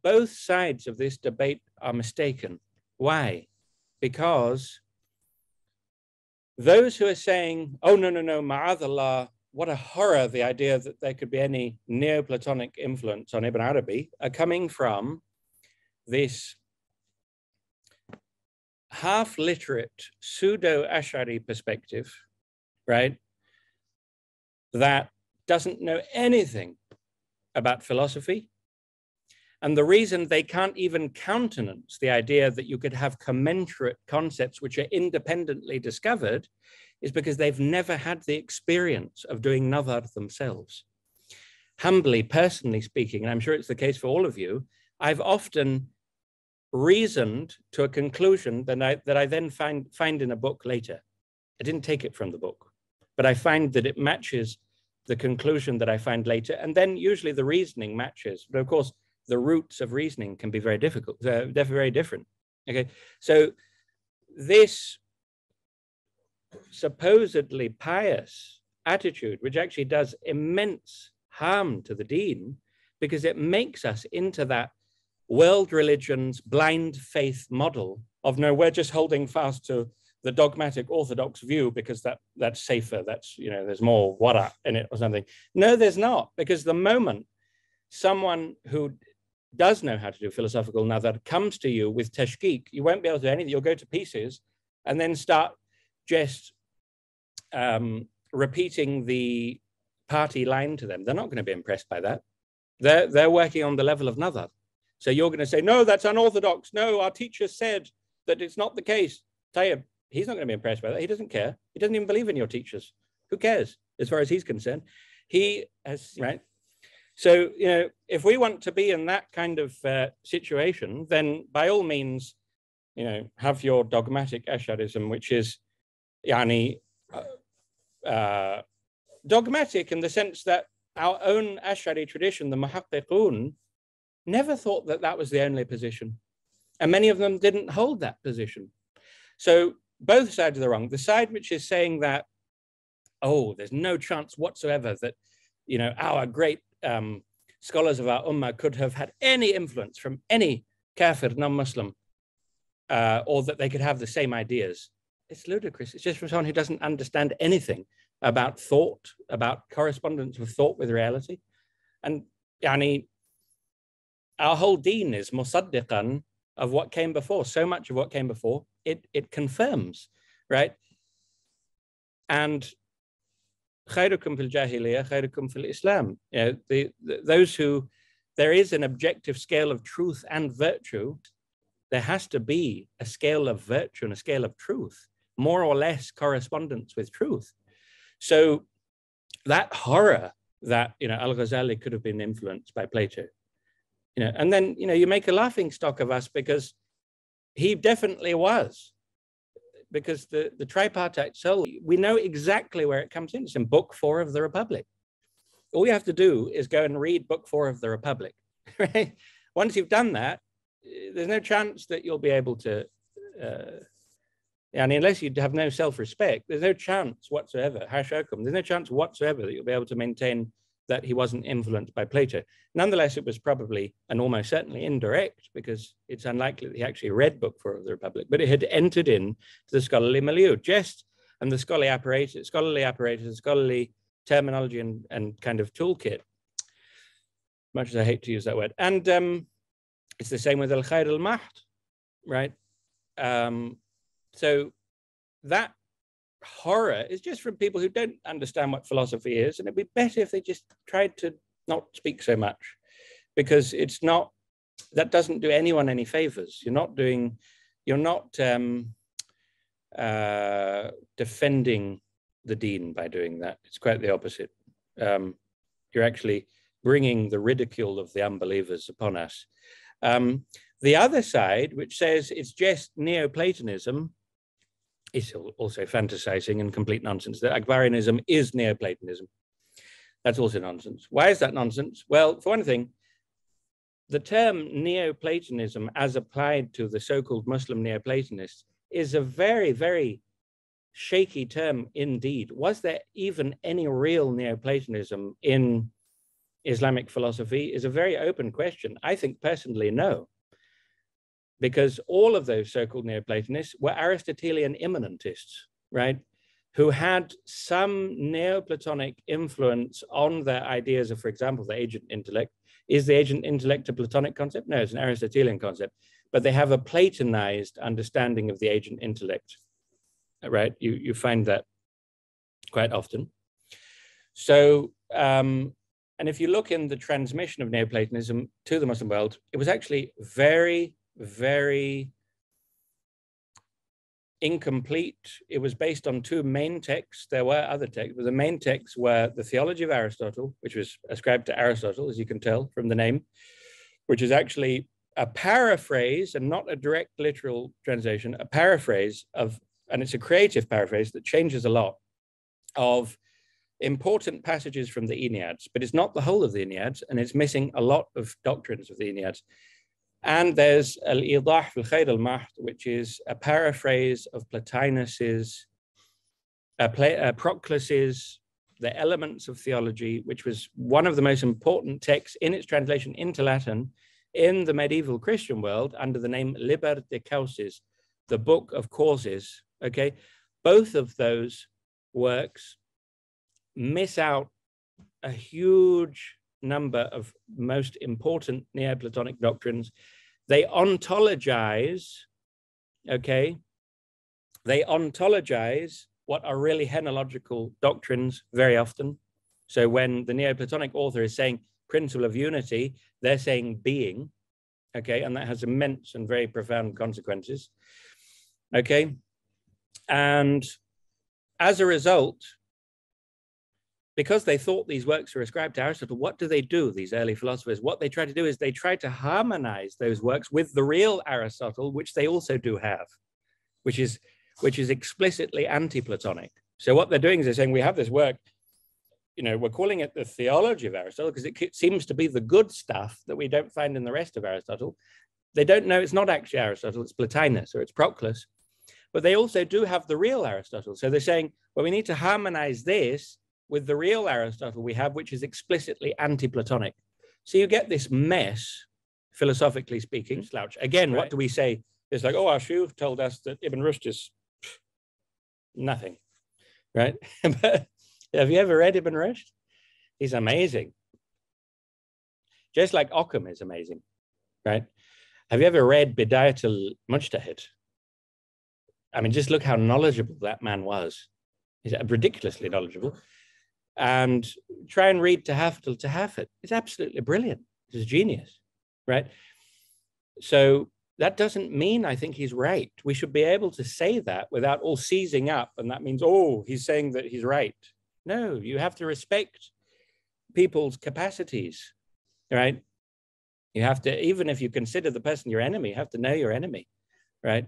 both sides of this debate are mistaken. Why? Because those who are saying, oh, no, ma'adallah, what a horror, the idea that there could be any Neoplatonic influence on Ibn Arabi, are coming from this half-literate pseudo-Ash'ari perspective, right, that doesn't know anything about philosophy. And the reason they can't even countenance the idea that you could have commensurate concepts which are independently discovered is because they've never had the experience of doing naẓar themselves. Humbly, personally speaking, and I'm sure it's the case for all of you, I've often reasoned to a conclusion that I then find in a book later. I didn't take it from the book, but I find that it matches the conclusion that I find later. And then usually the reasoning matches. But of course, the roots of reasoning can be very difficult, very different. Okay, so this supposedly pious attitude, which actually does immense harm to the deen, because it makes us into that world religion's blind faith model of, no, we're just holding fast to the dogmatic orthodox view because that's safer, that's, you know, there's more wara in it or something. No, there's not, because the moment someone who does know how to do philosophical naẓar comes to you with tashkik, you won't be able to do anything. You'll go to pieces and then start just repeating the party line to them. They're not going to be impressed by that. They're working on the level of naẓar. So you're going to say, no, that's unorthodox. No, our teacher said that it's not the case. Tayyib, he's not going to be impressed by that. He doesn't care. He doesn't even believe in your teachers. Who cares as far as he's concerned? He has, right? So, you know, if we want to be in that kind of situation, then by all means, you know, have your dogmatic Ash'arism, which is dogmatic in the sense that our own Ash'ari tradition, the Muhaqqiqun, never thought that that was the only position. And many of them didn't hold that position. So both sides are wrong. The side which is saying that, oh, there's no chance whatsoever that, you know, our great scholars of our ummah could have had any influence from any kafir, non-Muslim, or that they could have the same ideas. It's ludicrous. It's just from someone who doesn't understand anything about thought, about correspondence with thought with reality. And our whole deen is musaddiqan of what came before. So much of what came before, it confirms, right? And khairukum fil jahiliyyah, khairukum fil Islam. You know, those who, there is an objective scale of truth and virtue. There has to be a scale of virtue and a scale of truth, more or less correspondence with truth. So that horror that, you know, Al-Ghazali could have been influenced by Plato, you know, and then, you know, you make a laughing stock of us because he definitely was. Because the tripartite soul, we know exactly where it comes in. It's in Book 4 of the Republic. All you have to do is go and read Book 4 of the Republic, right? Once you've done that, there's no chance that you'll be able to, and unless you have no self-respect, there's no chance whatsoever, hashakum, there's no chance whatsoever that you'll be able to maintain that he wasn't influenced by Plato. Nonetheless, it was probably and almost certainly indirect, because it's unlikely that he actually read Book 4 of the Republic, but it had entered in to the scholarly milieu, just, and the scholarly apparatus, scholarly terminology and kind of toolkit, much as I hate to use that word. And it's the same with al-khair al-mahd, right? So that horror is just from people who don't understand what philosophy is, and it'd be better if they just tried to not speak so much, because it's not, that doesn't do anyone any favors. You're not defending the deen by doing that. It's quite the opposite. You're actually bringing the ridicule of the unbelievers upon us. The other side, which says it's just Neoplatonism, is also fantasizing and complete nonsense. That Akbarianism is Neoplatonism. That's also nonsense. Why is that nonsense? Well, for one thing, the term Neoplatonism as applied to the so-called Muslim Neoplatonists is a very, very shaky term indeed. Was there even any real Neoplatonism in Islamic philosophy is a very open question. I think personally, no, because all of those so-called Neoplatonists were Aristotelian immanentists, right? Who had some Neoplatonic influence on their ideas of, for example, the agent intellect. Is the agent intellect a Platonic concept? No, it's an Aristotelian concept, but they have a Platonized understanding of the agent intellect, right? You find that quite often. So, and if you look in the transmission of Neoplatonism to the Muslim world, it was actually very, very incomplete. It was based on two main texts. There were other texts, but the main texts were the theology of Aristotle, which was ascribed to Aristotle, as you can tell from the name, which is actually a paraphrase and not a direct literal translation, a paraphrase of, and it's a creative paraphrase that changes a lot, of important passages from the Enneads, but it's not the whole of the Enneads, and it's missing a lot of doctrines of the Enneads. And there's Al-Idah fil Khayr al-Mahd, which is a paraphrase of Plotinus's, Proclus's, the Elements of Theology, which was one of the most important texts in its translation into Latin in the medieval Christian world under the name Liber de Causis, the Book of Causes, okay? Both of those works miss out a huge number of most important Neoplatonic doctrines. They ontologize, okay? They ontologize what are really henological doctrines very often. So when the Neoplatonic author is saying principle of unity, they're saying being, okay? And that has immense and very profound consequences, okay? And as a result, because they thought these works were ascribed to Aristotle, what do, these early philosophers? What they try to do is they try to harmonize those works with the real Aristotle, which they also do have, which is explicitly anti-Platonic. So what they're doing is they're saying, we have this work, you know, we're calling it the theology of Aristotle because it seems to be the good stuff that we don't find in the rest of Aristotle. They don't know it's not actually Aristotle, it's Plotinus or it's Proclus, but they also do have the real Aristotle. So they're saying, well, we need to harmonize this with the real Aristotle we have, which is explicitly anti-Platonic. So you get this mess, philosophically speaking, slouch. Again, right. What do we say? It's like, oh, our Shuyukh told us that Ibn Rushd is nothing, right? But have you ever read Ibn Rushd? He's amazing. Just like Occam is amazing, right? Have you ever read Bidayat al-Mujtahid? I mean, just look how knowledgeable that man was. He's ridiculously knowledgeable. And try and read Tahafut al-Tahafut. It's absolutely brilliant. It's a genius, right? So that doesn't mean I think he's right. We should be able to say that without all seizing up. And that means, oh, he's saying that he's right. No, you have to respect people's capacities, right? You have to, even if you consider the person your enemy, you have to know your enemy, right?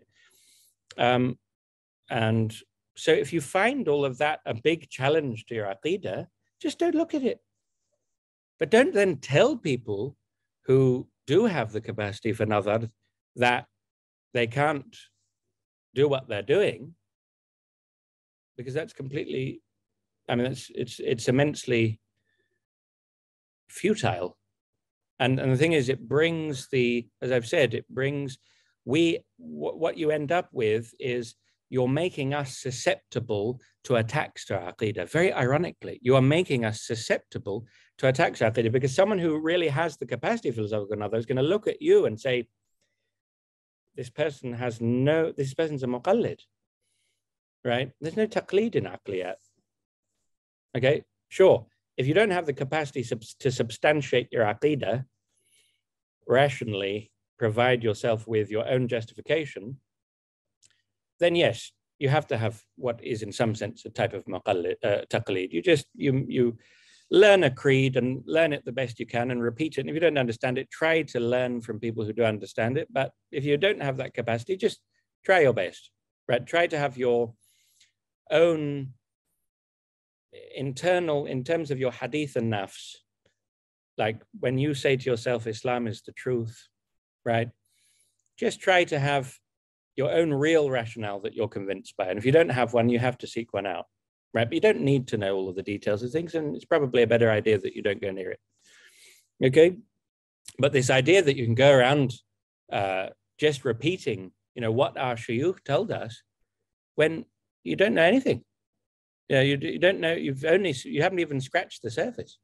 And so if you find all of that a big challenge to your aqidah, just don't look at it. But don't then tell people who do have the capacity for naẓar that they can't do what they're doing, because that's completely, I mean, it's immensely futile. And the thing is, it brings as I've said, it brings, what you end up with is you're making us susceptible to attacks to our aqidah. Very ironically, you are making us susceptible to attacks to our aqidah, because someone who really has the capacity for philosophical naẓar is going to look at you and say, this person's a muqallid, right? There's no taqlīd in aqliyat. Okay, sure. If you don't have the capacity to substantiate your aqidah, rationally provide yourself with your own justification, then yes, you have to have what is in some sense a type of taqlīd. You learn a creed and learn it the best you can and repeat it. And if you don't understand it, try to learn from people who do understand it. But if you don't have that capacity, just try your best, right? Try to have your own internal, in terms of your hadith and nafs, like when you say to yourself, Islam is the truth, right? Just try to have your own real rationale that you're convinced by. And if you don't have one, you have to seek one out, right? But you don't need to know all of the details of things, and it's probably a better idea that you don't go near it. Okay, but this idea that you can go around just repeating, what our shuyukh told us, when you don't know anything. You don't know. You haven't even scratched the surface.